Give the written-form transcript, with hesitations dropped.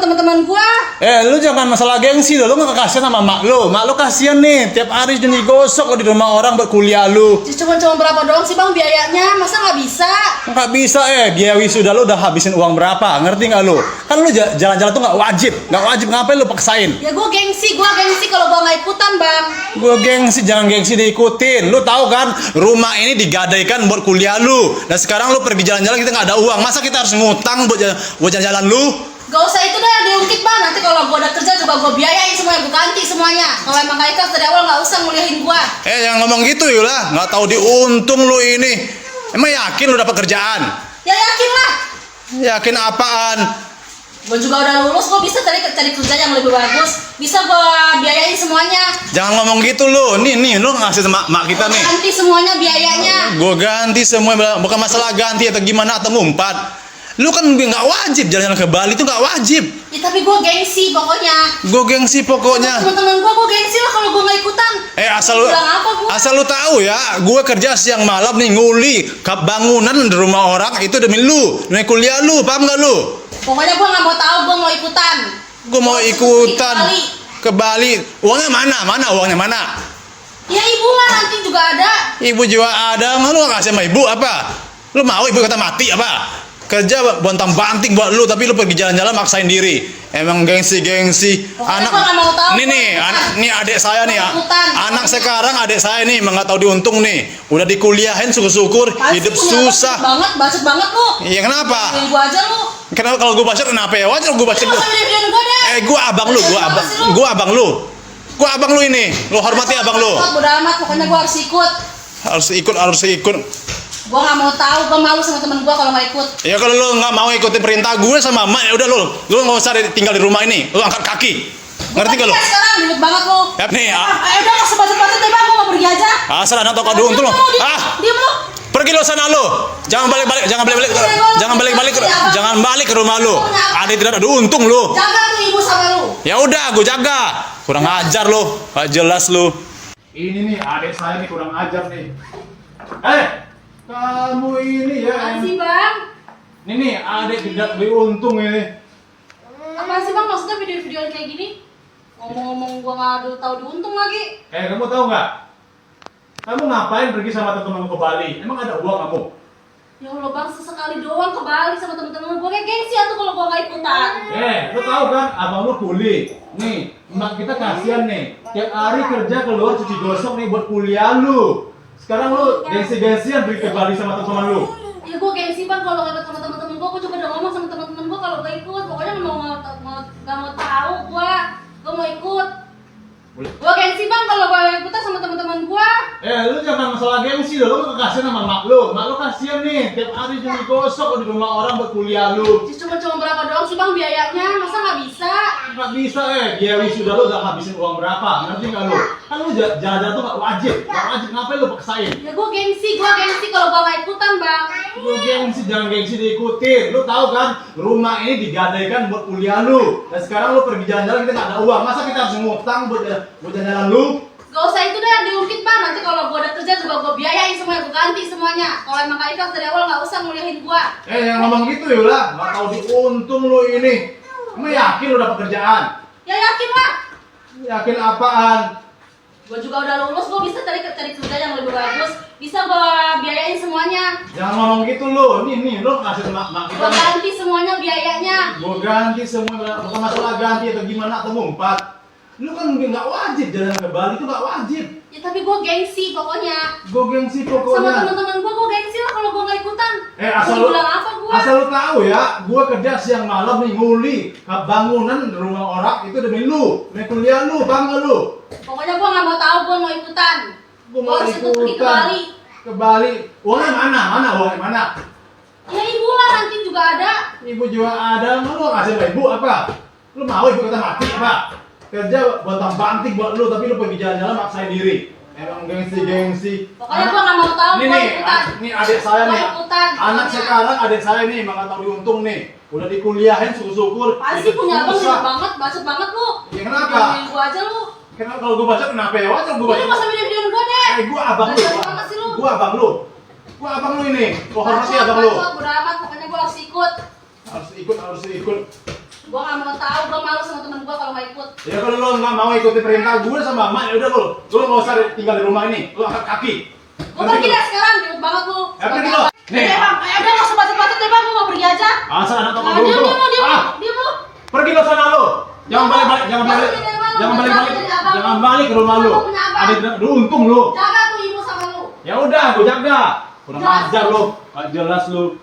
teman-teman gua. Lu jangan masalah gengsi lo nggak kasihan sama mak lo kasihan nih, tiap hari jadi gosok lo di rumah orang buat kuliah lo. Cuma berapa doang sih bang biayanya, masa nggak bisa? Nggak bisa biaya wisuda lo udah habisin uang berapa, ngerti nggak lo? Kan lo jalan-jalan tuh nggak wajib, ngapain lo paksain? Ya gua gengsi kalau gua nggak ikutan bang. Gua gengsi, jangan gengsi diikutin. Lo tahu kan, rumah ini digadaikan buat kuliah lo. Dan sekarang lo pergi jalan-jalan kita nggak ada uang, masa kita harus ngutang buat jalan-jalan lo? Gak usah itu dah diungkit bang, nanti kalau gue udah kerja juga gue biayain semuanya, gue ganti semuanya. Kalau emang gak ikhlas dari awal gak usah nguliahin gue. Jangan ngomong gitu Yula, nggak tahu diuntung lu ini. Emang yakin lu dapat kerjaan? Ya yakin lah. Yakin apaan? Gue juga udah lulus, gue bisa cari kerja yang lebih bagus. Bisa gue biayain semuanya. Jangan ngomong gitu lu, nih lu ngasih sama mak kita nih. Ganti semuanya biayanya. Gue ganti semua, bukan masalah ganti atau gimana atau ngumpat. Lu kan nggak wajib jalan-jalan ke Bali, itu nggak wajib. Ya tapi gue gengsi pokoknya. Gue gengsi pokoknya. Teman-teman gue gengsi lah kalau gue nggak ikutan. Asal lu tahu ya, gue kerja siang malam nih nguli bangunan di rumah orang itu demi lu, demi kuliah lu, paham nggak lu? Pokoknya gue nggak mau tahu, gue mau ikutan. Gue mau ikutan ke Bali. Uangnya mana? Uangnya mana? Ya ibu lah nanti juga ada. Ibu juga ada, lu nggak kasih sama ibu apa? Lu mau ibu kata mati apa? Kerja bontang banting buat lu, tapi lu pergi jalan-jalan maksain diri. Emang gengsi. Pokoknya gua nggak mau tahu. Nih adik saya nih, anak sekarang adik saya nih nggak tahu diuntung nih. Udah dikuliahin syukur-syukur, hidup susah. Bacot banget lu. Iya kenapa? Gua aja lu. Kenapa kalau gue bacot kenapa ya? Wajar gue bacot lu. Gue abang lu, Gua abang lu ini. Lu hormati abang lu. Bodoh amat, pokoknya gua harus ikut. Harus ikut. Gua nggak mau tahu, gua malu sama temen gua kalau nggak ikut. Ya kalau lu nggak mau ikutin perintah gue sama emak, ya udah lu nggak usah tinggal di rumah ini, lu angkat kaki. Ngerti gak lu? Sekarang ribet banget lu. Ya nih, udah nggak sebatu-batu deh bang, gua mau pergi aja. Asal anak toko dulu untung lu. Diam lu. Pergi lu sana lu. Jangan balik ke rumah lu. Ada tidak ada untung lu. Jaga tuh ibu sama lu. Ya udah, gue jaga. Kurang ajar lu, gak jelas lu. Ini nih adik saya nih kurang ajar nih. Kamu ini ya. Makasih bang. Nih adik tidak beruntung ini. Apa sih bang maksudnya video-video kayak gini? Ngomong-ngomong gua nggak tahu diuntung lagi. Kamu tahu nggak? Kamu ngapain pergi sama teman-teman ke Bali? Emang ada uang kamu? Ya Allah bang, sesekali doang ke Bali sama temen-temen gua, kayak gengsi tuh kalau gua nggak ikutan. Lu tahu kan, abang lu kuli. Nih, emak kita kasihan nih. Tiap hari kerja keluar cuci gosok nih buat kuliah lu. Sekarang lu gengsi-gengsian pergi ke Bali sama teman-teman lu. Ya gua gengsi bang kalau nggak ikut sama temen-temen gua juga udah ngomong sama temen-temen gua kalau nggak ikut. Pokoknya nggak mau tahu gua mau ikut. Gua gengsi bang kalau gua ikutan sama teman-teman gua. Lu jangan masalah gengsi lu kasihan sama mak lu kasihan nih, tiap hari jadi gosok di rumah orang buat kuliah lu. Cuma berapa doang sih bang biayanya, masa nggak bisa? Nggak bisa biaya wisuda lu udah habisin uang berapa, ngerti nggak lu? Kan lu jalan-jalan tuh nggak wajib, ngapain lu paksain? Ya gua gengsi kalau gua nggak ikutan bang. Lu gengsi, jangan gengsi diikutin. Lu tahu kan, rumah ini digadaikan buat kuliah lu. Dan sekarang lu pergi jalan-jalan kita nggak ada uang, masa kita harus ngutang buat jalan-jalan lu? Gak usah itu dah diungkit bang, nanti kalau gua udah kerja juga gua biayain semuanya, gua ganti semuanya. Kalau emang gak ikhlas dari awal gak usah nguliahin gua. Yang ngomong gitu Yula, nggak tahu diuntung lu ini. Emang yakin lu dapat kerjaan? Ya yakin lah. Yakin apaan? Gua juga udah lulus, gua bisa cari kerja yang lebih bagus. Bisa gua biayain semuanya. Jangan ngomong gitu lu, nih lu kasih mak kita. Gua ganti semuanya biayanya. Gua ganti semua, bukan masalah ganti atau gimana atau ngumpat. Lu kan nggak wajib jalan ke Bali, itu nggak wajib. Ya tapi gua gengsi pokoknya. Sama teman-teman gua gengsi lah kalau gua nggak ikutan. Asal lu tahu ya, gua kerja siang malam nih nguli bangunan di rumah orang itu demi lu, demi kuliah lu, bangga lu. Pokoknya gua nggak mau tahu, gua mau ikutan. Gua harus pergi ke Bali. Uangnya mana? Ya ibu lah nanti juga ada. Ibu juga ada, lu kasih sama ibu apa? Lu mau ibu kata mati apa? Kerja bontang banting buat lu, tapi lu pergi jalan-jalan maksain diri. Emang gengsi. Pokoknya gua nggak mau tahu. Nih adik saya nih. Anak sekarang adik saya nih emang nggak tahu diuntung nih. Udah dikuliahin syukur-syukur. Pasti punya abang bacot banget lu. Ya kenapa? Gua aja lu. Kenapa kalau gua baca kenapa ya? Wajar gua baca. Lu nggak usah video-videoin gua deh. Gua abang lu. Gua abang lu ini. Gua hormati abang lu. Bodoh amat, pokoknya gua harus ikut. Harus ikut. Gua nggak mau tahu, gua malu sama temen gua kalau nggak ikut. Ya kalau lo nggak mau ikuti perintah gue sama Mak, ya udah lo nggak usah tinggal di rumah ini, lo angkat kaki. Gua pergi deh sekarang, ribut banget lu. Ya pergi lo. Nih. Ya bang, udah nggak usah batu-batu deh bang, gua mau pergi aja. Asal anak toko Nah, dulu. diam lu. Pergi lo sana lo. Jangan balik-balik, jangan balik ke rumah lo. Ada untung lo. Jaga tuh ibu sama lu. Ya udah, gue jaga. Kurang Jelas ajar lu. lo, gak jelas lo.